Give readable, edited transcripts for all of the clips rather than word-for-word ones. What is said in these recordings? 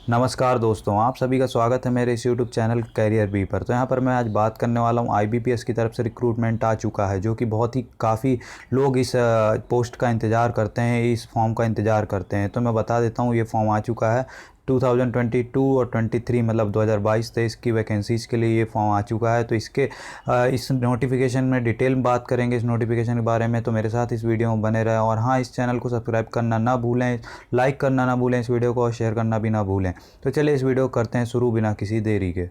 नमस्कार दोस्तों, आप सभी का स्वागत है मेरे इस यूट्यूब चैनल कैरियर बी पर। तो यहाँ पर मैं आज बात करने वाला हूँ आईबीपीएस की तरफ से रिक्रूटमेंट आ चुका है, जो कि बहुत ही काफ़ी लोग इस पोस्ट का इंतज़ार करते हैं, इस फॉर्म का इंतज़ार करते हैं। तो मैं बता देता हूँ, ये फॉर्म आ चुका है 2022 और 23 मतलब 2022-23 की वैकेंसीज़ के लिए ये फॉर्म आ चुका है। तो इस नोटिफिकेशन में डिटेल में बात करेंगे इस नोटिफिकेशन के बारे में। तो मेरे साथ इस वीडियो में बने रहें और हाँ, इस चैनल को सब्सक्राइब करना ना भूलें, लाइक करना ना भूलें इस वीडियो को, और शेयर करना भी ना भूलें। तो चलिए इस वीडियो को करते हैं शुरू बिना किसी देरी के।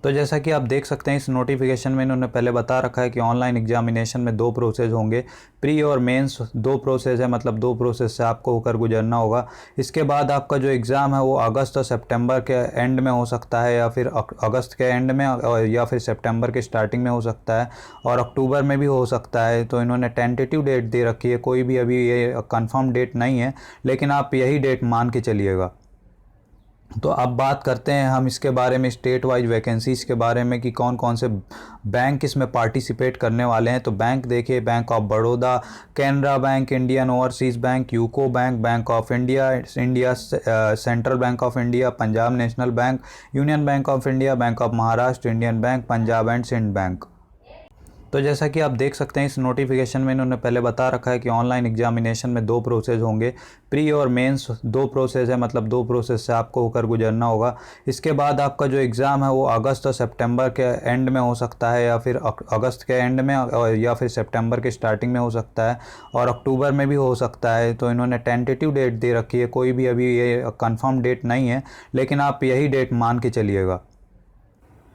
तो जैसा कि आप देख सकते हैं, इस नोटिफिकेशन में इन्होंने पहले बता रखा है कि ऑनलाइन एग्जामिनेशन में दो प्रोसेस होंगे, प्री और मेंस दो प्रोसेस है, मतलब दो प्रोसेस से आपको होकर गुजरना होगा। इसके बाद आपका जो एग्ज़ाम है वो अगस्त और सितंबर के एंड में हो सकता है, या फिर अगस्त के एंड में, या फिर सितंबर के स्टार्टिंग में हो सकता है, और अक्टूबर में भी हो सकता है। तो इन्होंने टेंटेटिव डेट दे रखी है, कोई भी अभी ये कंफर्म डेट नहीं है, लेकिन आप यही डेट मान के चलिएगा। तो अब बात करते हैं हम इसके बारे में, स्टेट वाइज वैकेंसीज़ के बारे में, कि कौन कौन से बैंक इसमें पार्टिसिपेट करने वाले हैं। तो बैंक देखिए, bank of Baroda, Canara bank, Indian overseas bank, UCO bank, bank of India, India central bank of India, Punjab national bank, union bank of India, bank of Maharashtra, Indian bank, Punjab and Sind bank. तो जैसा कि आप देख सकते हैं, इस नोटिफिकेशन में इन्होंने पहले बता रखा है कि ऑनलाइन एग्जामिनेशन में दो प्रोसेस होंगे, प्री और मेंस दो प्रोसेस है, मतलब दो प्रोसेस से आपको होकर गुजरना होगा। इसके बाद आपका जो एग्ज़ाम है वो अगस्त और सितंबर के एंड में हो सकता है, या फिर अगस्त के एंड में, या फिर सितंबर के स्टार्टिंग में हो सकता है, और अक्टूबर में भी हो सकता है। तो इन्होंने टेंटेटिव डेट दे रखी है, कोई भी अभी ये कंफर्म डेट नहीं है, लेकिन आप यही डेट मान के चलिएगा।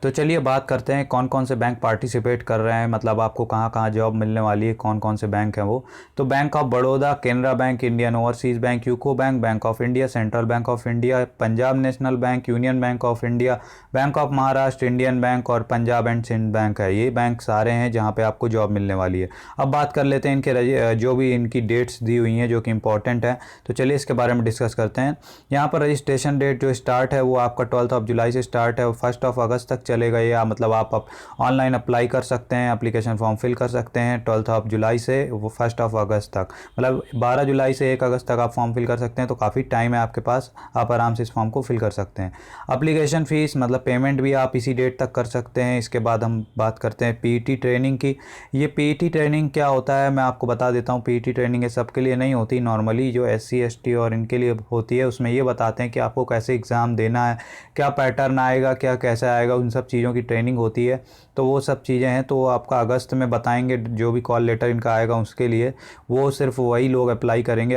तो चलिए बात करते हैं कौन कौन से बैंक पार्टिसिपेट कर रहे हैं, मतलब आपको कहाँ कहाँ जॉब मिलने वाली है, कौन कौन से बैंक हैं वो। तो bank of Baroda, Canara bank, Indian overseas bank, UCO bank, bank of India, central bank of India, Punjab national bank, union bank of India, bank of Maharashtra, Indian bank और पंजाब एंड सिंध बैंक है। ये बैंक सारे हैं जहाँ पर आपको जॉब मिलने वाली है। अब बात कर लेते हैं इनके जो भी इनकी डेट्स दी हुई हैं, जो कि इंपॉर्टेंट है। तो चलिए इसके बारे में डिस्कस करते हैं। यहाँ पर रजिस्ट्रेशन डेट जो स्टार्ट है वो आपका 12 जुलाई से स्टार्ट है, और 1 अगस्त तक चलेगा। या मतलब आप ऑनलाइन अप्लाई कर सकते हैं, एप्लीकेशन फॉर्म फिल कर सकते हैं 12 जुलाई से वो 1 अगस्त तक, मतलब 12 जुलाई से 1 अगस्त तक आप फॉर्म फिल कर सकते हैं। तो काफ़ी टाइम है आपके पास, आप आराम से इस फॉर्म को फिल कर सकते हैं। एप्लीकेशन फ़ीस मतलब पेमेंट भी आप इसी डेट तक कर सकते हैं। इसके बाद हम बात करते हैं पीईटी ट्रेनिंग की। ये पीईटी ट्रेनिंग क्या होता है मैं आपको बता देता हूँ। पीईटी ट्रेनिंग ये सबके लिए नहीं होती, नॉर्मली जो एससी एसटी और इनके लिए होती है। उसमें ये बताते हैं कि आपको कैसे एग्ज़ाम देना है, क्या पैटर्न आएगा, क्या कैसे आएगा, उन सब चीज़ों की ट्रेनिंग होती है। तो वो सब चीज़ें हैं, तो आपका अगस्त में बताएंगे। जो भी कॉल लेटर इनका आएगा उसके लिए वो सिर्फ वही लोग अप्लाई करेंगे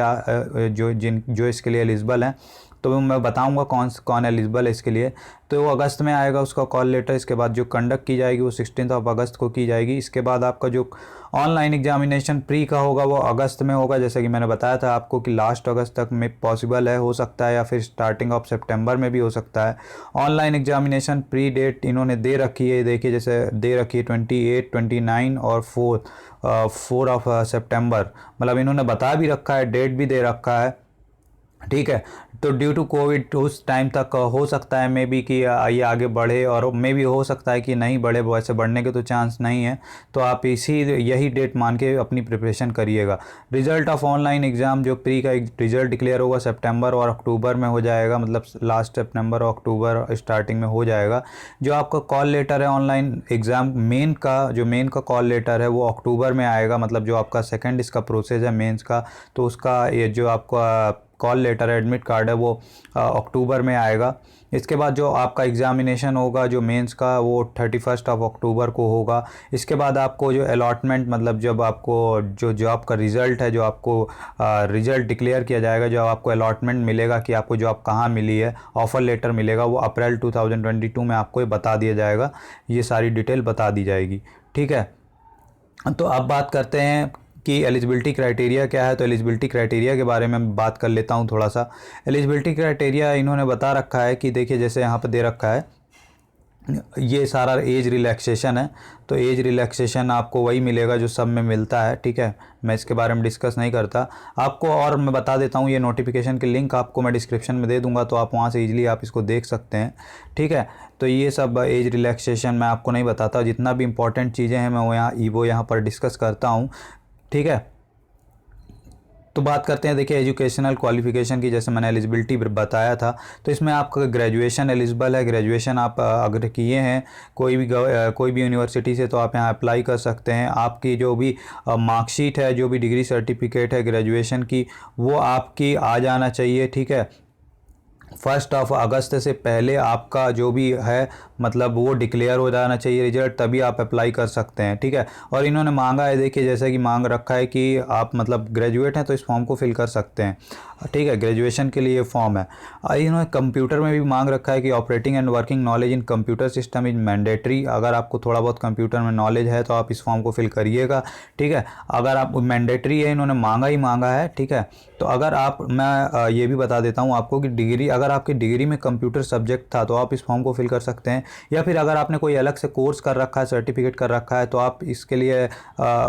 जो इसके लिए एलिजिबल हैं। तो मैं बताऊंगा कौन एलिजिबल है इसके लिए। तो वो अगस्त में आएगा उसका कॉल लेटर। इसके बाद जो कंडक्ट की जाएगी वो 16 अगस्त को की जाएगी। इसके बाद आपका जो ऑनलाइन एग्जामिनेशन प्री का होगा वो अगस्त में होगा, जैसे कि मैंने बताया था आपको कि लास्ट अगस्त तक में पॉसिबल है, हो सकता है, या फिर स्टार्टिंग ऑफ सितंबर में भी हो सकता है। ऑनलाइन एग्जामिनेशन प्री डेट इन्होंने दे रखी है, देखिए जैसे दे रखी है 28, 29 और 4 सितंबर, मतलब इन्होंने बता भी रखा है, डेट भी दे रखा है। ठीक है। तो ड्यू टू कोविड उस टाइम तक हो सकता है मे बी कि ये आगे बढ़े, और मे भी हो सकता है कि नहीं बढ़े, वैसे बढ़ने के तो चांस नहीं है। तो आप यही डेट मान के अपनी प्रिपरेशन करिएगा। रिजल्ट ऑफ ऑनलाइन एग्ज़ाम जो प्री का रिजल्ट डिक्लेयर होगा सितंबर और अक्टूबर में हो जाएगा, मतलब लास्ट सितंबर और अक्टूबर स्टार्टिंग में हो जाएगा। जो आपका कॉल लेटर है ऑनलाइन एग्ज़ाम मेन का कॉल लेटर है वो अक्टूबर में आएगा, मतलब जो आपका सेकेंड इसका प्रोसेस है मेंस का, तो उसका ये जो आपका कॉल लेटर एडमिट कार्ड है वो अक्टूबर में आएगा। इसके बाद जो आपका एग्ज़ामिनेशन होगा जो मेंस का वो 31 अक्टूबर को होगा। इसके बाद आपको जो अलॉटमेंट, मतलब जब आपको जो जॉब का रिज़ल्ट है, जो आपको रिज़ल्ट डिक्लेयर किया जाएगा, जो आपको अलॉटमेंट मिलेगा कि आपको जॉब कहाँ मिली है, ऑफ़र लेटर मिलेगा, वो अप्रैल 2022 में आपको ये बता दिया जाएगा। ये सारी डिटेल बता दी जाएगी। ठीक है। तो अब बात करते हैं कि एलिजिबिलिटी क्राइटेरिया क्या है। तो एलिजिबिलिटी क्राइटेरिया के बारे में बात कर लेता हूँ थोड़ा सा। एलिजिबिलिटी क्राइटेरिया इन्होंने बता रखा है कि देखिए जैसे यहाँ पर दे रखा है ये सारा एज रिलैक्सेशन है, तो एज रिलैक्सेशन आपको वही मिलेगा जो सब में मिलता है, ठीक है। मैं इसके बारे में डिस्कस नहीं करता आपको, और मैं बता देता हूँ ये नोटिफिकेशन की लिंक आपको मैं डिस्क्रिप्शन में दे दूंगा, तो आप वहाँ से इजीली आप इसको देख सकते हैं, ठीक है। तो ये सब एज रिलैक्सेशन मैं आपको नहीं बताता, जितना भी इंपॉर्टेंट चीज़ें हैं मैं वो यहाँ पर डिस्कस करता हूँ, ठीक है। तो बात करते हैं, देखिए एजुकेशनल क्वालिफिकेशन की, जैसे मैंने एलिजिबिलिटी बताया था, तो इसमें आपका ग्रेजुएशन एलिजिबल है। ग्रेजुएशन आप अगर किए हैं कोई भी यूनिवर्सिटी से, तो आप यहाँ अप्लाई कर सकते हैं। आपकी जो भी मार्कशीट है, जो भी डिग्री सर्टिफिकेट है ग्रेजुएशन की, वो आपकी आ जाना चाहिए, ठीक है। 1 अगस्त से पहले आपका जो भी है मतलब वो डिक्लेयर हो जाना चाहिए रिजल्ट, तभी आप अप्लाई कर सकते हैं, ठीक है। और इन्होंने मांगा है, देखिए जैसे कि मांग रखा है कि आप मतलब ग्रेजुएट हैं तो इस फॉर्म को फिल कर सकते हैं, ठीक है। ग्रेजुएशन के लिए फॉर्म है। इन्होंने कंप्यूटर में भी मांग रखा है कि operating and working knowledge in computer system is mandatory. अगर आपको थोड़ा बहुत कंप्यूटर में नॉलेज है तो आप इस फॉर्म को फिल करिएगा, ठीक है। अगर आप मैंडेटरी है, इन्होंने मांगा ही मांगा है, ठीक है। तो अगर आप मैं ये भी बता देता हूँ आपको कि डिग्री, अगर आपकी डिग्री में कंप्यूटर सब्जेक्ट था तो आप इस फॉर्म को फिल कर सकते हैं, या फिर अगर आपने कोई अलग से कोर्स कर रखा है, सर्टिफिकेट कर रखा है, तो आप इसके लिए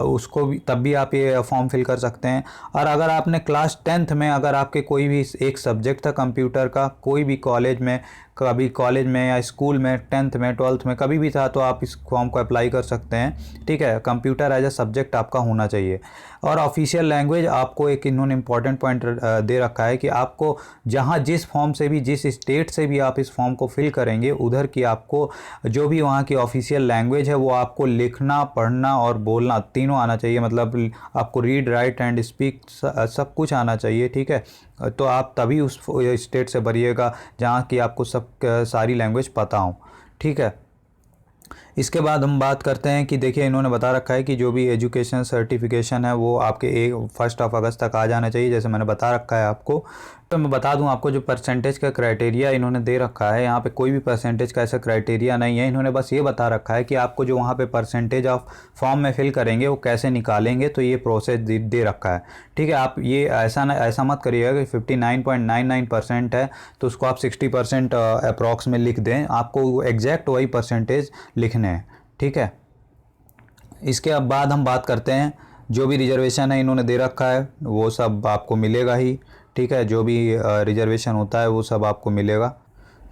उसको भी तब भी आप ये फॉर्म फिल कर सकते हैं। और अगर आपने क्लास 10th में अगर आपके कोई भी एक सब्जेक्ट था कंप्यूटर का, कोई भी कॉलेज में, कभी कॉलेज में या स्कूल में, 10th में 12th में कभी भी था, तो आप इस फॉर्म को अप्लाई कर सकते हैं, ठीक है। कंप्यूटर एज अ सब्जेक्ट आपका होना चाहिए। और ऑफिशियल लैंग्वेज आपको एक इन्होंने इंपॉर्टेंट पॉइंट दे रखा है कि आपको जहाँ जिस फॉर्म से भी, जिस स्टेट से भी आप इस फॉर्म को फिल करेंगे, उधर की आपको जो भी वहाँ की ऑफिशियल लैंग्वेज है वो आपको लिखना, पढ़ना और बोलना तीनों आना चाहिए। मतलब आपको रीड, राइट एंड स्पीक सब कुछ आना चाहिए, ठीक है। तो आप तभी उस स्टेट से भरिएगा जहाँ की आपको सब सारी लैंग्वेज पता हो, ठीक है। इसके बाद हम बात करते हैं कि देखिए इन्होंने बता रखा है कि जो भी एजुकेशन सर्टिफिकेशन है वो आपके 1 अगस्त तक आ जाना चाहिए, जैसे मैंने बता रखा है आपको। तो मैं बता दूं आपको, जो परसेंटेज का क्राइटेरिया इन्होंने दे रखा है, यहाँ पे कोई भी परसेंटेज का ऐसा क्राइटेरिया नहीं है। इन्होंने बस ये बता रखा है कि आपको जो वहाँ पे परसेंटेज ऑफ फॉर्म में फिल करेंगे वो कैसे निकालेंगे, तो ये प्रोसेस दे रखा है, ठीक है। आप ये ऐसा मत करिएगा कि 59.99% है तो उसको आप 60% अप्रॉक्स में लिख दें, आपको एग्जैक्ट वही परसेंटेज लिखने हैं, ठीक है। इसके अब बाद हम बात करते हैं, जो भी रिजर्वेशन है इन्होंने दे रखा है वो सब आपको मिलेगा ही, ठीक है। जो भी रिजर्वेशन होता है वो सब आपको मिलेगा।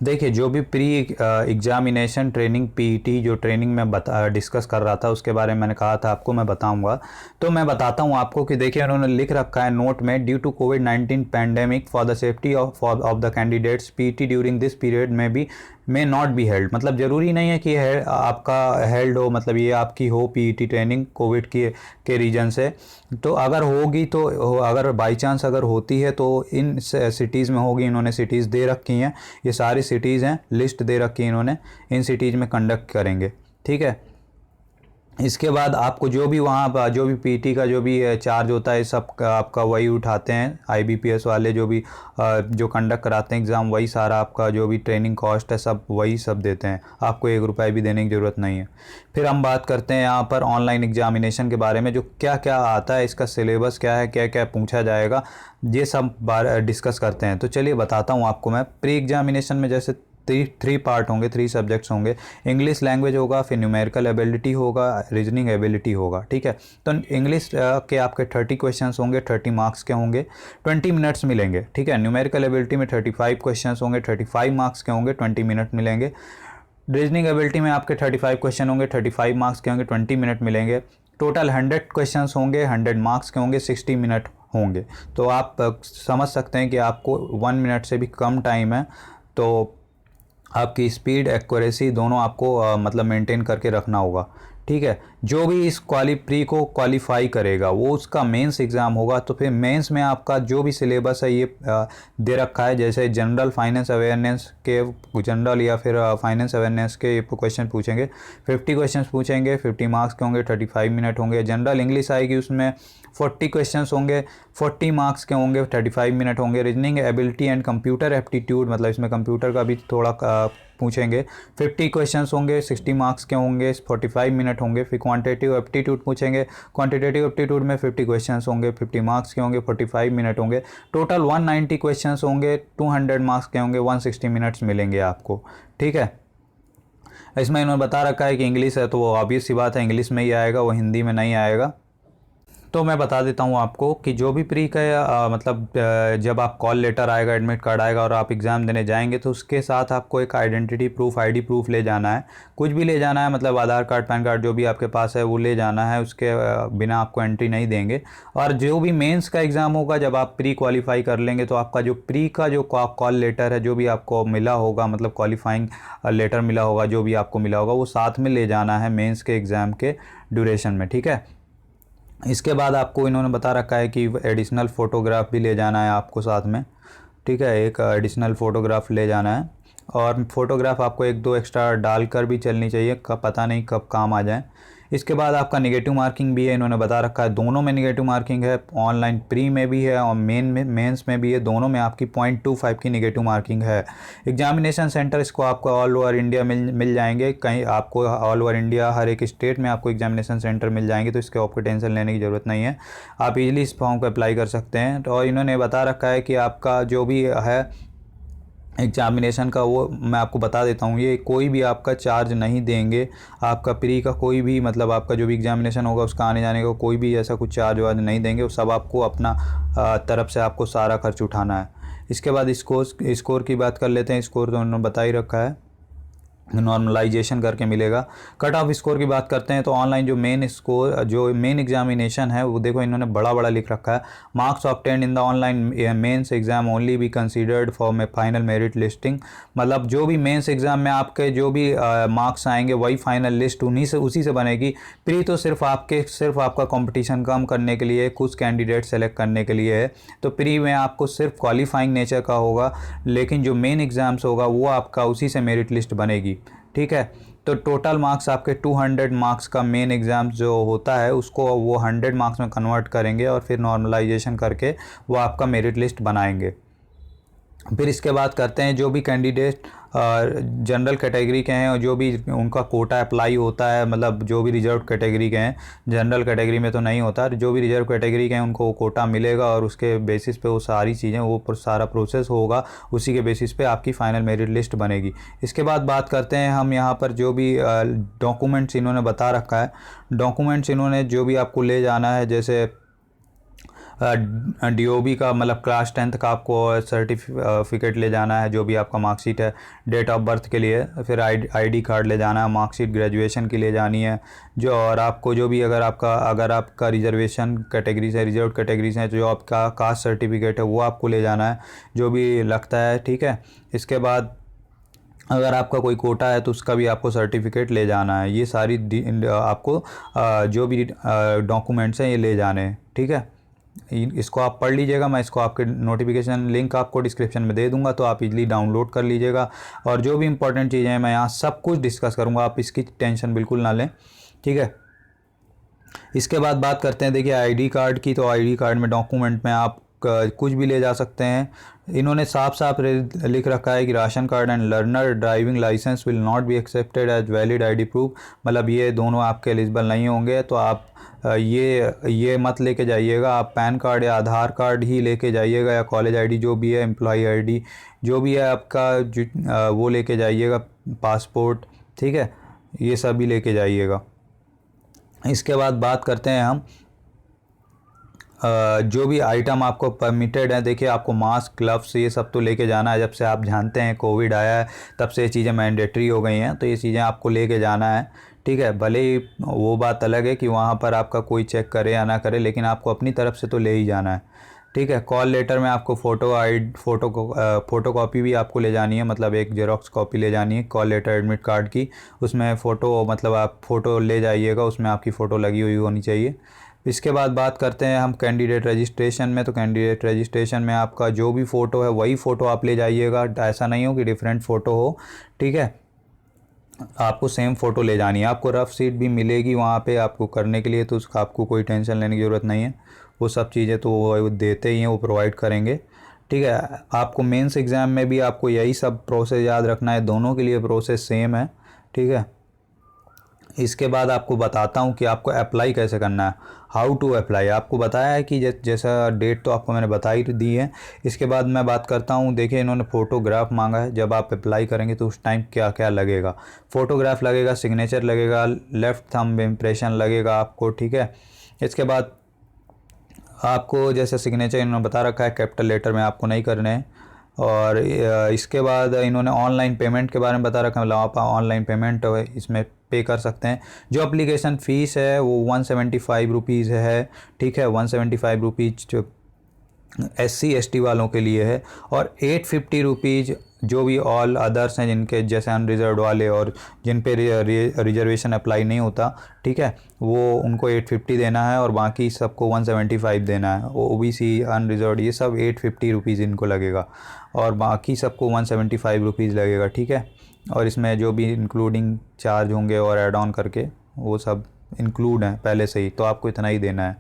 देखिए जो भी प्री एग्जामिनेशन ट्रेनिंग पीईटी जो ट्रेनिंग में डिस्कस कर रहा था उसके बारे में मैंने कहा था आपको मैं बताऊंगा, तो मैं बताता हूं आपको कि देखिए उन्होंने लिख रखा है नोट में, ड्यू टू कोविड-19 pandemic for the safety of the candidates PET during this period में भी मे नॉट बी हेल्ड। मतलब ज़रूरी नहीं है कि आपका हेल्ड हो, मतलब ये आपकी हो पीईटी ट्रेनिंग कोविड के रीजन से। तो अगर होगी तो अगर बाई चांस अगर होती है तो इन सिटीज़ में होगी, इन्होंने सिटीज़ दे रखी हैं, ये सारी सिटीज़ हैं, लिस्ट दे रखी है इन्होंने, इन सिटीज़ में कंडक्ट करेंगे, ठीक है। इसके बाद आपको जो भी वहाँ जो भी पीटी का जो भी चार्ज होता है सब आपका वही उठाते हैं, आईबीपीएस वाले जो भी जो कंडक्ट कराते हैं एग्ज़ाम, वही सारा आपका जो भी ट्रेनिंग कॉस्ट है सब वही सब देते हैं, आपको 1 रुपये भी देने की ज़रूरत नहीं है। फिर हम बात करते हैं यहाँ पर ऑनलाइन एग्जामिनेशन के बारे में, जो क्या क्या आता है, इसका सिलेबस क्या है, क्या क्या पूछा जाएगा, ये सब डिस्कस करते हैं। तो चलिए बताता हूँ आपको मैं। प्री एग्जामिनेशन में जैसे थ्री पार्ट होंगे, 3 सब्जेक्ट्स होंगे। इंग्लिश लैंग्वेज होगा, फिर न्यूमेरिकल एबिलिटी होगा, रीजनिंग एबिलिटी होगा, ठीक है। तो इंग्लिश के आपके 30 क्वेश्चंस होंगे, 30 मार्क्स के होंगे, 20 मिनट्स मिलेंगे, ठीक है। न्यूमेरिकल एबिलिटी में 35 क्वेश्चंस होंगे, 35 मार्क्स के होंगे, 20 मिनट मिलेंगे। रीजनिंग एबिलिटी में आपके 35 क्वेश्चन होंगे, 35 मार्क्स के होंगे, 20 मिनट मिलेंगे। टोटल 100 क्वेश्चंस होंगे, 100 मार्क्स के होंगे, 60 मिनट होंगे। तो आप समझ सकते हैं कि आपको 1 मिनट से भी कम टाइम है, तो आपकी स्पीड एक्यूरेसी दोनों आपको मतलब मेंटेन करके रखना होगा, ठीक है। जो भी इस प्री को क्वालिफाई करेगा वो उसका मेंस एग्ज़ाम होगा, तो फिर मेंस में आपका जो भी सिलेबस है ये दे रखा है। जैसे जनरल फाइनेंस अवेयरनेस के, जनरल या फिर फाइनेंस अवेयरनेस के क्वेश्चन पूछेंगे, 50 क्वेश्चन पूछेंगे, 50 मार्क्स के होंगे, 35 मिनट होंगे। जनरल इंग्लिश आएगी, उसमें 40 क्वेश्चंस होंगे, 40 मार्क्स के होंगे, 35 मिनट होंगे। Reasoning ability and computer aptitude, मतलब इसमें कंप्यूटर का भी थोड़ा पूछेंगे, 50 क्वेश्चंस होंगे, 60 मार्क्स के होंगे, 45 मिनट होंगे। फिर क्वांटिटेटिव एप्टीट्यूड पूछेंगे, क्वांटिटेटिव एप्टीट्यूड में 50 क्वेश्चंस होंगे, 50 मार्क्स के होंगे, 45 मिनट होंगे। टोटल 190 क्वेश्चंस होंगे, 200 मार्क्स के होंगे, 160 मिनट्स मिलेंगे आपको, ठीक है। इसमें इन्होंने बता रखा है कि इंग्लिश है तो वो ऑब्वियस सी बात है इंग्लिश में ही आएगा, वो हिंदी में नहीं आएगा। तो मैं बता देता हूँ आपको कि जो भी प्री का जब आप कॉल लेटर आएगा, एडमिट कार्ड आएगा और आप एग्ज़ाम देने जाएंगे तो उसके साथ आपको एक आइडेंटिटी प्रूफ, आईडी प्रूफ ले जाना है। कुछ भी ले जाना है, मतलब आधार कार्ड, पैन कार्ड जो भी आपके पास है वो ले जाना है, उसके बिना आपको एंट्री नहीं देंगे। और जो भी मेंस का एग्ज़ाम होगा, जब आप प्री क्वालिफाई कर लेंगे तो आपका जो प्री का जो कॉल लेटर है जो भी आपको मिला होगा, मतलब क्वालिफाइंग लेटर मिला होगा, जो भी आपको मिला होगा वो साथ में ले जाना है मेंस के एग्ज़ाम के ड्यूरेशन में, ठीक है। इसके बाद आपको इन्होंने बता रखा है कि एडिशनल फ़ोटोग्राफ भी ले जाना है आपको साथ में, ठीक है। एक एडिशनल फ़ोटोग्राफ ले जाना है और फ़ोटोग्राफ आपको एक दो एक्स्ट्रा डालकर भी चलनी चाहिए, कब पता नहीं कब काम आ जाए। इसके बाद आपका नेगेटिव मार्किंग भी है, इन्होंने बता रखा है दोनों में नेगेटिव मार्किंग है, ऑनलाइन प्री में भी है और मेंस में भी है, दोनों में आपकी 0.25 की नेगेटिव मार्किंग है। एग्जामिनेशन सेंटर इसको आपको ऑल ओवर इंडिया मिल जाएंगे, कहीं आपको ऑल ओवर इंडिया हर एक स्टेट में आपको एग्जामिनेशन सेंटर मिल जाएंगे, तो इसके आपको टेंशन लेने की ज़रूरत नहीं है, आप इजीली इस फॉर्म को अप्लाई कर सकते हैं। तो और इन्होंने बता रखा है कि आपका जो भी है एग्जामिनेशन का वो मैं आपको बता देता हूँ, ये कोई भी आपका चार्ज नहीं देंगे, आपका प्री का कोई भी मतलब आपका जो भी एग्जामिनेशन होगा उसका आने जाने का कोई भी ऐसा कुछ चार्ज वार्ज नहीं देंगे, वो सब आपको अपना तरफ से आपको सारा खर्च उठाना है। इसके बाद स्कोर की बात कर लेते हैं। स्कोर तो उन्होंने बता ही रखा है, नॉर्मलाइजेशन करके मिलेगा। कट ऑफ स्कोर की बात करते हैं तो ऑनलाइन जो मेन स्कोर, जो मेन एग्जामिनेशन है वो देखो इन्होंने बड़ा बड़ा लिख रखा है, marks obtained in the online mains exam only be considered for my final merit listing. मतलब जो भी मेंस एग्जाम में आपके जो भी मार्क्स आएंगे वही फाइनल लिस्ट उसी से बनेगी। प्री तो सिर्फ आपका कंपटीशन कम करने के लिए, कुछ कैंडिडेट सेलेक्ट करने के लिए है, तो प्री में आपको सिर्फ क्वालिफाइंग नेचर का होगा, लेकिन जो मेन एग्जाम्स होगा वो आपका उसी से मेरिट लिस्ट बनेगी, ठीक है। तो टोटल मार्क्स आपके 200 मार्क्स का मेन एग्ज़ाम जो होता है उसको वो 100 मार्क्स में कन्वर्ट करेंगे और फिर नॉर्मलाइजेशन करके वो आपका मेरिट लिस्ट बनाएंगे। फिर इसके बाद करते हैं जो भी कैंडिडेट जनरल कैटेगरी के हैं और जो भी उनका कोटा अप्लाई होता है, मतलब जो भी रिजर्व कैटेगरी के हैं, जनरल कैटेगरी में तो नहीं होता, जो भी रिजर्व कैटेगरी के हैं उनको कोटा मिलेगा और उसके बेसिस पे वो सारी चीज़ें, वो सारा प्रोसेस होगा, उसी के बेसिस पे आपकी फ़ाइनल मेरिट लिस्ट बनेगी। इसके बाद बात करते हैं हम यहाँ पर जो भी डॉक्यूमेंट्स इन्होंने बता रखा है। डॉक्यूमेंट्स इन्होंने जो भी आपको ले जाना है, जैसे DOB का मतलब क्लास 10th का आपको सर्टिफिकेट ले जाना है, जो भी आपका मार्कशीट है डेट ऑफ बर्थ के लिए, फिर ID कार्ड ले जाना है, मार्कशीट ग्रेजुएशन की ले जानी है जो, और आपको जो भी अगर आपका रिजर्वेशन कैटेगरी से, रिजर्व कैटेगरी से जो आपका कास्ट सर्टिफिकेट है वो आपको ले जाना है, जो भी लगता है, ठीक है। इसके बाद अगर आपका कोई कोटा है तो उसका भी आपको सर्टिफिकेट ले जाना है। ये सारी आपको जो भी डॉक्यूमेंट्स हैं ये ले जाने हैं, ठीक है। इसको आप पढ़ लीजिएगा, मैं इसको आपके नोटिफिकेशन लिंक आपको डिस्क्रिप्शन में दे दूंगा, तो आप इजीली डाउनलोड कर लीजिएगा। और जो भी इंपॉर्टेंट चीज़ें हैं मैं यहाँ सब कुछ डिस्कस करूँगा, आप इसकी टेंशन बिल्कुल ना लें, ठीक है। इसके बाद बात करते हैं, देखिए ID कार्ड की। तो ID कार्ड में डॉक्यूमेंट में आप कुछ भी ले जा सकते हैं। इन्होंने साफ साफ लिख रखा है कि ration card and learner driving licence will not be accepted as valid ID proof, मतलब ये दोनों आपके एलिजिबल नहीं होंगे, तो आप ये मत लेके जाइएगा, आप पैन कार्ड या आधार कार्ड ही लेके जाइएगा, या कॉलेज ID जो भी है, एम्प्लॉय ID जो भी है आपका वो लेके जाइएगा, पासपोर्ट, ठीक है, ये सब भी लेके जाइएगा। इसके बाद बात करते हैं हम जो भी आइटम आपको परमिटेड है। देखिए आपको मास्क, ग्लव्स ये सब तो लेके जाना है, जब से आप जानते हैं कोविड आया है तब से ये चीज़ें मैंडेटरी हो गई हैं, तो ये चीज़ें आपको लेके जाना है, ठीक है। भले ही वो बात अलग है कि वहाँ पर आपका कोई चेक करे या ना करे, लेकिन आपको अपनी तरफ से तो ले ही जाना है, ठीक है। कॉल लेटर में आपको फ़ोटो कॉपी भी आपको ले जानी है, मतलब एक जेरोक्स कॉपी ले जानी है कॉल लेटर एडमिट कार्ड की, उसमें फ़ोटो, मतलब आप फ़ोटो ले जाइएगा, उसमें आपकी फ़ोटो लगी हुई होनी चाहिए। इसके बाद बात करते हैं हम कैंडिडेट रजिस्ट्रेशन में। तो कैंडिडेट रजिस्ट्रेशन में आपका जो भी फ़ोटो है वही फ़ोटो आप ले जाइएगा, ऐसा नहीं हो कि डिफरेंट फ़ोटो हो, ठीक है। आपको सेम फ़ोटो ले जानी है। आपको रफ सीट भी मिलेगी वहाँ पे आपको करने के लिए, तो उसका आपको कोई टेंशन लेने की ज़रूरत नहीं है, वो सब चीज़ें तो वो देते ही हैं, वो प्रोवाइड करेंगे, ठीक है। आपको मेंस एग्ज़ाम में भी आपको यही सब प्रोसेस याद रखना है, दोनों के लिए प्रोसेस सेम है, ठीक है। इसके बाद आपको बताता हूँ कि आपको अप्लाई कैसे करना है, हाउ टू अप्लाई। आपको बताया है कि जैसा डेट तो आपको मैंने बता ही दी है। इसके बाद मैं बात करता हूँ, देखिए इन्होंने फ़ोटोग्राफ मांगा है। जब आप अप्लाई करेंगे तो उस टाइम क्या क्या लगेगा, फ़ोटोग्राफ लगेगा, सिग्नेचर लगेगा, लेफ़्ट थंब इम्प्रेशन लगेगा आपको, ठीक है। इसके बाद आपको जैसे सिग्नेचर इन्होंने बता रखा है कैपिटल लेटर में आपको नहीं करने हैं। और इसके बाद इन्होंने ऑनलाइन पेमेंट के बारे में बता रखा है, मतलब आप ऑनलाइन पेमेंट इसमें पे कर सकते हैं। जो एप्लीकेशन फ़ीस है वो 175 रुपीज़ है, ठीक है, 175 रुपीज़ जो SC ST वालों के लिए है। और 850 रुपीज़ जो भी ऑल अदर्स हैं, जिनके जैसे अनरिजर्व वाले और जिन पे रिजर्वेशन अप्लाई नहीं होता, ठीक है, वो उनको 850 देना है और बाकी सबको 175 देना है। OBC अनरिजर्व ये सब 850 रुपीज़ इनको लगेगा और बाकी सबको 175 रुपीज़ लगेगा, ठीक है। और इसमें जो भी इंक्लूडिंग चार्ज होंगे और ऐड ऑन करके वो सब इंक्लूड हैं पहले से ही, तो आपको इतना ही देना है।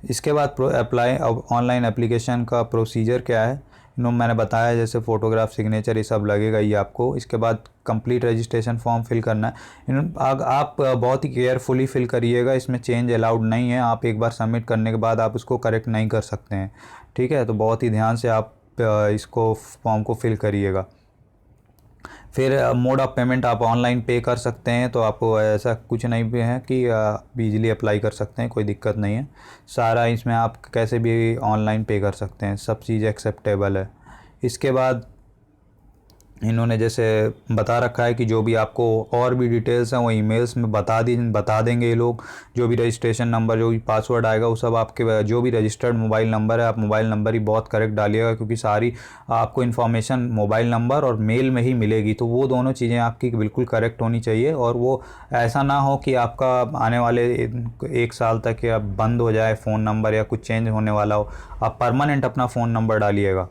इसके बाद अप्लाई ऑनलाइन एप्लीकेशन का प्रोसीजर क्या है इन्होंने मैंने बताया, जैसे फ़ोटोग्राफ, सिग्नेचर ये सब लगेगा ही आपको। इसके बाद कंप्लीट रजिस्ट्रेशन फॉर्म फिल करना है। आप बहुत ही केयरफुली फिल करिएगा, इसमें चेंज अलाउड नहीं है। आप एक बार सबमिट करने के बाद आप उसको करेक्ट नहीं कर सकते हैं, ठीक है। तो बहुत ही ध्यान से आप इसको फॉर्म को फिल करिएगा। फिर मोड ऑफ़ पेमेंट आप ऑनलाइन पे कर सकते हैं, तो आपको ऐसा कुछ नहीं भी है कि बिजली अप्लाई कर सकते हैं, कोई दिक्कत नहीं है। सारा इसमें आप कैसे भी ऑनलाइन पे कर सकते हैं, सब चीज़ एक्सेप्टेबल है। इसके बाद इन्होंने जैसे बता रखा है कि जो भी आपको और भी डिटेल्स हैं वो ईमेल्स में बता देंगे ये लोग। जो भी रजिस्ट्रेशन नंबर, जो भी पासवर्ड आएगा वो सब आपके जो भी रजिस्टर्ड मोबाइल नंबर है, आप मोबाइल नंबर ही बहुत करेक्ट डालिएगा, क्योंकि सारी आपको इन्फॉर्मेशन मोबाइल नंबर और मेल में ही मिलेगी। तो वो दोनों चीज़ें आपकी बिल्कुल करेक्ट होनी चाहिए और वो ऐसा ना हो कि आपका आने वाले 1 साल तक या बंद हो जाए फ़ोन नंबर या कुछ चेंज होने वाला हो। आप परमानेंट अपना फ़ोन नंबर डालिएगा।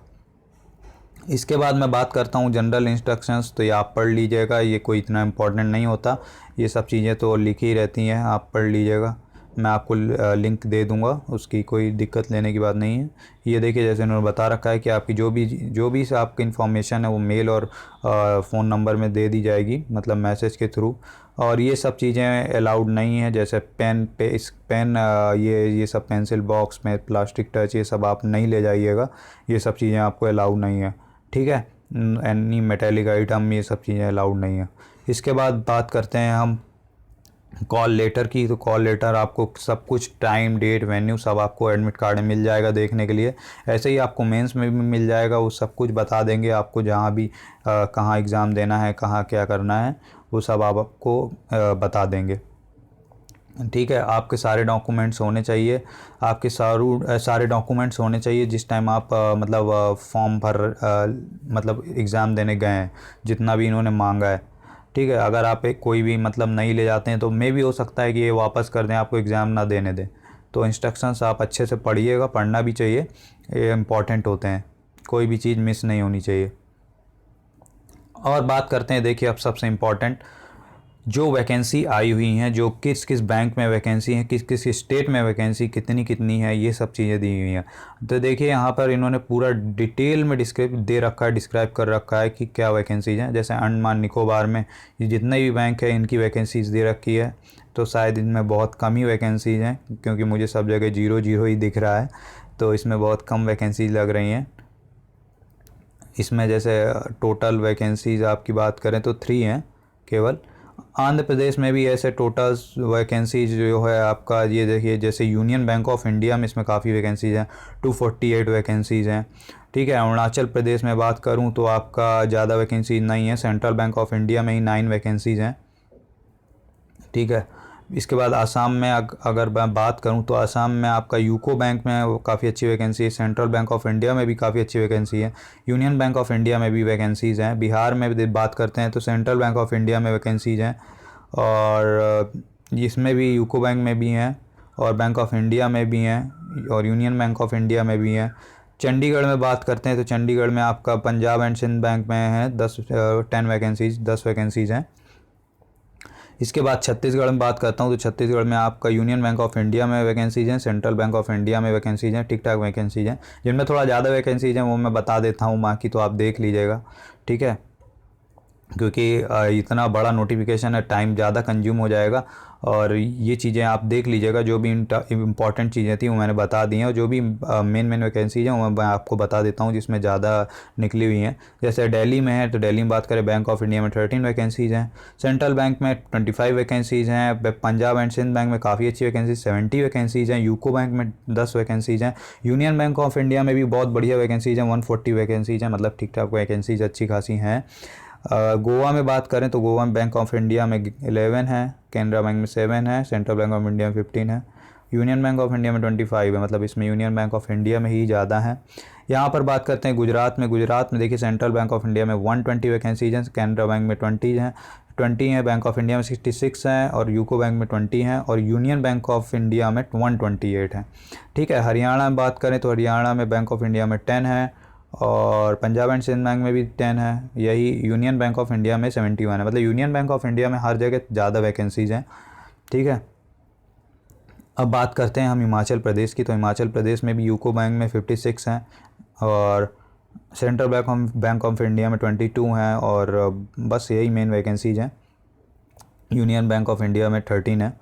इसके बाद मैं बात करता हूँ जनरल इंस्ट्रक्शंस, तो ये आप पढ़ लीजिएगा, ये कोई इतना इम्पोर्टेंट नहीं होता, ये सब चीज़ें तो लिखी ही रहती हैं, आप पढ़ लीजिएगा। मैं आपको लिंक दे दूंगा, उसकी कोई दिक्कत लेने की बात नहीं है। ये देखिए जैसे उन्होंने बता रखा है कि आपकी जो भी आपकी इन्फॉर्मेशन है वो मेल और फ़ोन नंबर में दे दी जाएगी, मतलब मैसेज के थ्रू। और ये सब चीज़ें अलाउड नहीं है, जैसे पेन ये सब पेंसिल बॉक्स में प्लास्टिक टच ये सब आप नहीं ले जाइएगा, ये सब चीज़ें आपको अलाउड नहीं है, ठीक है। एनी मेटेलिक आइटम ये सब चीज़ें अलाउड नहीं है। इसके बाद बात करते हैं हम कॉल लेटर की। तो कॉल लेटर आपको सब कुछ टाइम, डेट, वेन्यू सब आपको एडमिट कार्ड में मिल जाएगा देखने के लिए। ऐसे ही आपको मेंस में भी मिल जाएगा, वो सब कुछ बता देंगे आपको, जहाँ भी कहाँ एग्ज़ाम देना है, कहाँ क्या करना है, वो सब आपको बता देंगे, ठीक है। आपके सारे डॉक्यूमेंट्स होने चाहिए, आपके सारे डॉक्यूमेंट्स होने चाहिए जिस टाइम आप मतलब फॉर्म भर मतलब एग्ज़ाम देने गए हैं, जितना भी इन्होंने मांगा है, ठीक है। अगर आप कोई भी मतलब नहीं ले जाते हैं तो मे भी हो सकता है कि ये वापस कर दें, आपको एग्ज़ाम ना देने दें। तो इंस्ट्रक्शंस आप अच्छे से पढ़िएगा, पढ़ना भी चाहिए, ये इम्पॉर्टेंट होते हैं, कोई भी चीज़ मिस नहीं होनी चाहिए। और बात करते हैं, देखिए अब सबसे इम्पॉर्टेंट जो वैकेंसी आई हुई हैं, जो किस किस बैंक में वैकेंसी है, किस किस स्टेट में वैकेंसी कितनी कितनी है, ये सब चीज़ें दी हुई हैं। तो देखिए यहाँ पर इन्होंने पूरा डिटेल में डिस्क्राइब कर रखा है कि क्या वैकेंसीज हैं। जैसे अंडमान निकोबार में ये जितने भी बैंक है इनकी वैकेंसीज दे रखी है, तो शायद इनमें बहुत कम ही वैकेंसीज हैं, क्योंकि मुझे सब जगह 0 0 ही दिख रहा है, तो इसमें बहुत कम वैकेंसीज लग रही हैं। इसमें जैसे टोटल वैकेंसीज आपकी बात करें तो 3 हैं केवल। आंध्र प्रदेश में भी ऐसे टोटल वैकेंसीज जो है आपका, ये देखिए जैसे यूनियन बैंक ऑफ इंडिया में इसमें काफ़ी वैकेंसीज हैं, 248 वैकेंसीज हैं, ठीक है। अरुणाचल प्रदेश में बात करूं तो आपका ज़्यादा वैकेंसीज नहीं है, सेंट्रल बैंक ऑफ इंडिया में ही 9 वैकेंसीज हैं, ठीक है। इसके बाद आसाम में अगर मैं बात करूं तो आसाम में आपका यूको बैंक में वो काफ़ी अच्छी वैकेंसी है, सेंट्रल बैंक ऑफ इंडिया में भी काफ़ी अच्छी वैकेंसी है, यूनियन बैंक ऑफ इंडिया में भी वैकेंसीज़ हैं। बिहार में भी बात करते हैं तो सेंट्रल बैंक ऑफ इंडिया में वैकेंसीज़ हैं, और इसमें भी यूको बैंक में भी हैं, और बैंक ऑफ इंडिया में भी हैं, और यूनियन बैंक ऑफ इंडिया में भी हैं। चंडीगढ़ में बात करते हैं तो चंडीगढ़ में आपका पंजाब एंड सिंध बैंक में है 10 वैकेंसीज़ हैं। इसके बाद छत्तीसगढ़ में बात करता हूँ तो छत्तीसगढ़ में आपका यूनियन बैंक ऑफ इंडिया में वैकेंसीज हैं, सेंट्रल बैंक ऑफ इंडिया में वैकेंसीज हैं, ठीक ठाक वैकेंसीज हैं। जिनमें थोड़ा ज़्यादा वैकेंसीज हैं वो मैं बता देता हूँ, बाकी तो आप देख लीजिएगा, ठीक है। क्योंकि इतना बड़ा नोटिफिकेशन है, टाइम ज़्यादा कंज्यूम हो जाएगा। और ये चीज़ें आप देख लीजिएगा, जो भी इम्पॉर्टेंट चीज़ें थी वो मैंने बता दी हैं, और जो भी मेन वैकेंसीज हैं वो मैं आपको बता देता हूँ जिसमें ज़्यादा निकली हुई हैं। जैसे दिल्ली में है तो दिल्ली में बात करें, बैंक ऑफ इंडिया में 13 वैकेंसीज़ हैं, सेंट्रल बैंक में 25 वैकेंसीज़ हैं, पंजाब एंड सिंध बैंक में काफ़ी अच्छी वैकेंसी 70 वैकेंसीज़ हैं, यूको बैंक में 10 वैकेंसीज़ हैं, यूनियन बैंक ऑफ इंडिया में भी बहुत बढ़िया वैकेंसीज़ हैं, 140 वैकेंसीज़ हैं, मतलब ठीक ठाक वैकेंसीज़ अच्छी खासी हैं। गोवा में बात करें तो गोवा में बैंक ऑफ इंडिया में 11 है, कैनरा बैंक में 7 है, सेंट्रल बैंक ऑफ इंडिया में 15 है, यूनियन बैंक ऑफ इंडिया में 25 है, मतलब इसमें यूनियन बैंक ऑफ इंडिया में ही ज़्यादा है। यहाँ पर बात करते हैं गुजरात में देखिए सेंट्रल बैंक ऑफ इंडिया में 120 वैकेंसीज हैं, कैनरा बैंक में 20 हैं, बैंक ऑफ इंडिया में 66 हैं, और यूको बैंक में 20 हैं, और यूनियन बैंक ऑफ इंडिया में 128 हैं। ठीक है, हरियाणा में बात करें तो हरियाणा में बैंक ऑफ इंडिया में 10 है, और पंजाब एंड सिंध बैंक में भी 10 है, यही यूनियन बैंक ऑफ इंडिया में 71 है। मतलब यूनियन बैंक ऑफ इंडिया में हर जगह ज़्यादा वैकेंसीज़ हैं। ठीक है, अब बात करते हैं हम हिमाचल प्रदेश की, तो हिमाचल प्रदेश में भी यूको बैंक में 56 हैं, और सेंट्रल बैंक ऑफ इंडिया में 22 हैं, और बस यही मेन वैकेंसीज हैं। यूनियन बैंक ऑफ इंडिया में 13 है।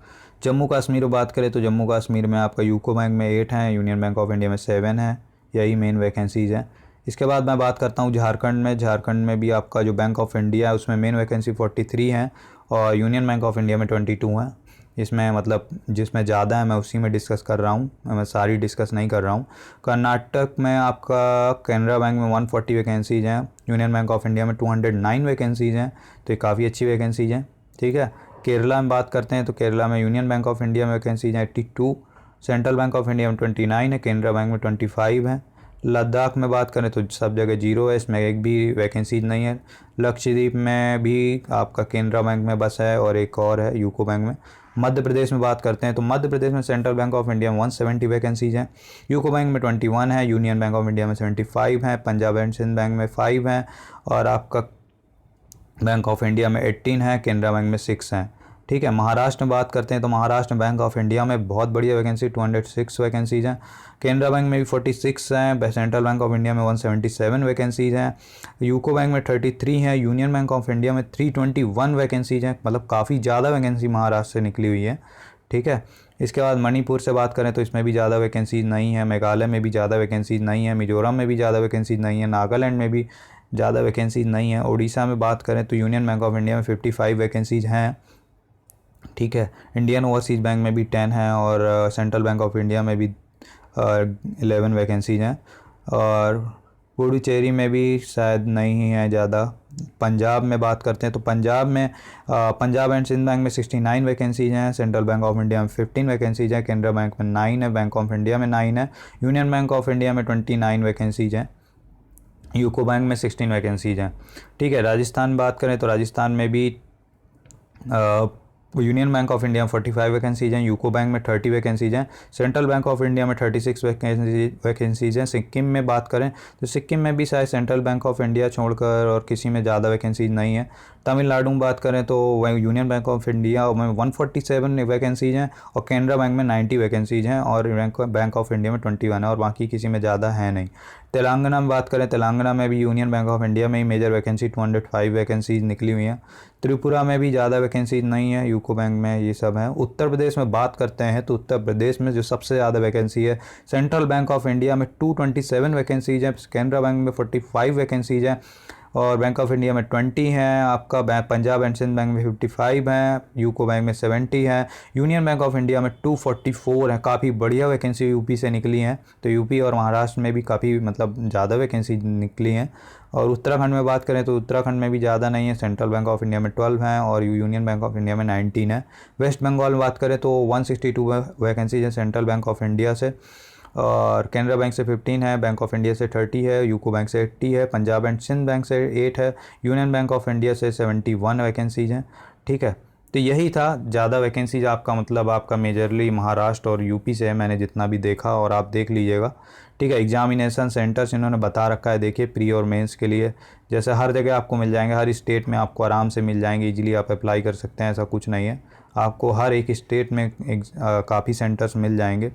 जम्मू कश्मीर में बात करें तो जम्मू कश्मीर में आपका यूको बैंक में 8 हैं, यूनियन बैंक ऑफ इंडिया में 7 है, यही मेन वैकेंसीज़ हैं। इसके बाद मैं बात करता हूँ झारखंड में भी आपका जो बैंक ऑफ इंडिया है उसमें मेन वैकेंसी 43 हैं, और यूनियन बैंक ऑफ इंडिया में 22 हैं। इसमें मतलब जिसमें ज़्यादा है मैं उसी में डिस्कस कर रहा हूँ, मैं सारी डिस्कस नहीं कर रहा हूँ। कर्नाटक में आपका कैनरा बैंक में 140 वैकेंसीज़ हैं, यूनियन बैंक ऑफ इंडिया में 209 वैकेंसीज़ हैं, तो ये काफ़ी अच्छी वैकेंसीज़ हैं। ठीक है, केरला में बात करते हैं तो केरला में यूनियन बैंक ऑफ इंडिया में वैकेंसीज हैं 82, सेंट्रल बैंक ऑफ इंडिया में 29 है, केनरा बैंक में 25 है। लद्दाख में बात करें तो सब जगह 0 है, इसमें एक भी वैकेंसीज नहीं है। लक्षद्वीप में भी आपका केनरा बैंक में बस है, और एक और है यूको बैंक में। मध्य प्रदेश में बात करते हैं तो मध्य प्रदेश में सेंट्रल बैंक ऑफ इंडिया में 170 वैकेंसीज हैं, यूको बैंक में 21 है, यूनियन बैंक ऑफ इंडिया में 75 है, पंजाब एंड सिंध बैंक में 5 हैं, और आपका बैंक ऑफ इंडिया में 18 है, केनरा बैंक में 6 हैं। ठीक है, महाराष्ट्र में बात करते हैं तो महाराष्ट्र में बैंक ऑफ इंडिया में बहुत बढ़िया वैकेंसी 206 वैकेंसीज हैं, केनरा बैंक में भी 46 हैं, सेंट्रल बैंक ऑफ इंडिया में 177 वैकेंसीज हैं, यूको बैंक में 33 हैं, यूनियन बैंक ऑफ इंडिया में 321 वैकेंसीज हैं, मतलब काफ़ी ज़्यादा वैकेंसी महाराष्ट्र से निकली हुई है। ठीक है, इसके बाद मणिपुर से बात करें तो इसमें भी ज़्यादा वैकेंसीज नहीं है, मेघालय में भी ज़्यादा वैकेंसीज नहीं है, मिजोरम में भी ज़्यादा वैकेंसीज नहीं है, नागालैंड में भी ज़्यादा वैकेंसीज नहीं है। उड़ीसा में बात करें तो यूनियन बैंक ऑफ इंडिया में 55 वैकेंसीज हैं। ठीक है, इंडियन ओवरसीज़ बैंक में भी 10 है, और सेंट्रल बैंक ऑफ इंडिया में भी 11 वैकेंसीज हैं, और पुडुचेरी में भी शायद नहीं है ज़्यादा। पंजाब में बात करते हैं तो पंजाब में पंजाब एंड सिंध बैंक में 69 वैकेंसीज हैं, सेंट्रल बैंक ऑफ इंडिया में 15 वैकेंसीज हैं, केनरा बैंक में 9 है, बैंक ऑफ इंडिया में 9 है, यूनियन बैंक ऑफ इंडिया में 29 वैकेंसीज हैं, यूको बैंक में 16 वैकेंसीज हैं। ठीक है, राजस्थान में बात करें तो राजस्थान में भी यूनियन बैंक ऑफ इंडिया में 45 वैकेंसीज हैं, यूको बैंक में 30 वैकेंसीज हैं, सेंट्रल बैंक ऑफ इंडिया में 36 वैकेंसीज हैं। सिक्किम में बात करें तो सिक्किम में भी शायद सेंट्रल बैंक ऑफ इंडिया छोड़कर और किसी में ज़्यादा वैकेंसीज नहीं है। तमिलनाडु में बात करें तो यूनियन बैंक ऑफ इंडिया में 147 वैकेंसीज हैं, और कैनरा बैंक में 90 वैकेंसीज हैं, और बैंक ऑफ इंडिया में 21 है, और बाकी किसी में ज़्यादा है नहीं। तेलंगाना में बात करें, तेलंगाना में भी यूनियन बैंक ऑफ इंडिया में ही मेजर वैकेंसी 205 वैकेंसीज निकली हुई हैं। त्रिपुरा में भी ज़्यादा वैकेंसीज नहीं है, यूको बैंक में ये सब हैं। उत्तर प्रदेश में बात करते हैं तो उत्तर प्रदेश में जो सबसे ज़्यादा वैकेंसी है, सेंट्रल बैंक ऑफ इंडिया में 227 वैकेंसीज हैं, कैनरा बैंक में 45 वैकेंसीज हैं, और बैंक ऑफ इंडिया में 20 हैं, आपका पंजाब एंड सिंध बैंक में 55 हैं, यूको बैंक में 70 है, यूनियन बैंक ऑफ इंडिया में 244 है। काफ़ी बढ़िया वैकेंसी यूपी से निकली हैं, तो यूपी और महाराष्ट्र में भी काफ़ी मतलब ज़्यादा वैकेंसी निकली हैं। और उत्तराखंड में बात करें तो उत्तराखंड में भी ज़्यादा नहीं है, सेंट्रल बैंक ऑफ इंडिया में 12 हैं, और यूनियन बैंक ऑफ इंडिया में 19 है। वेस्ट बंगाल में बात करें तो 162 वैकेंसीज है सेंट्रल बैंक ऑफ इंडिया से, और कैनरा बैंक से 15 है, बैंक ऑफ इंडिया से 30 है, यूको बैंक से 80 है, पंजाब एंड सिंध बैंक से 8 है, यूनियन बैंक ऑफ इंडिया से 71 वैकेंसीज हैं। ठीक है, तो यही था, ज़्यादा वैकेंसीज आपका मतलब आपका मेजरली महाराष्ट्र और यूपी से है, मैंने जितना भी देखा, और आप देख लीजिएगा। ठीक है, एग्जामिनेशन सेंटर्स इन्होंने बता रखा है, देखिए प्री और मेंस के लिए, जैसे हर जगह आपको मिल जाएंगे, हर स्टेट में आपको आराम से मिल जाएंगे, इजीली आप अप्लाई कर सकते हैं, ऐसा कुछ नहीं है, आपको हर एक स्टेट में काफ़ी सेंटर्स मिल जाएंगे।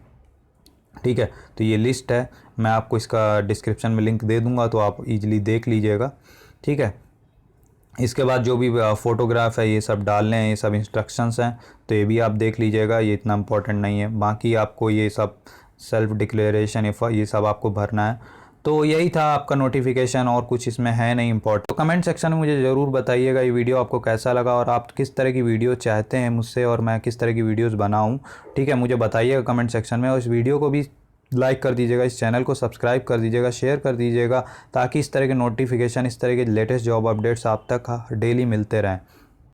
ठीक है, तो ये लिस्ट है, मैं आपको इसका डिस्क्रिप्शन में लिंक दे दूंगा, तो आप इजीली देख लीजिएगा। ठीक है, इसके बाद जो भी फ़ोटोग्राफ है ये सब डालने हैं, ये सब इंस्ट्रक्शंस हैं, तो ये भी आप देख लीजिएगा, ये इतना इंपॉर्टेंट नहीं है। बाकी आपको ये सब सेल्फ डिक्लेरेशन ये सब आपको भरना है। तो यही था आपका नोटिफिकेशन, और कुछ इसमें है नहीं इम्पोर्टेंट। तो कमेंट सेक्शन में मुझे ज़रूर बताइएगा ये वीडियो आपको कैसा लगा, और आप किस तरह की वीडियो चाहते हैं मुझसे, और मैं किस तरह की वीडियोज़ बनाऊँ। ठीक है, मुझे बताइएगा कमेंट सेक्शन में। और इस वीडियो को भी लाइक कर दीजिएगा, इस चैनल को सब्सक्राइब कर दीजिएगा, शेयर कर दीजिएगा, ताकि इस तरह के नोटिफिकेशन, इस तरह के लेटेस्ट जॉब अपडेट्स आप तक डेली मिलते रहें।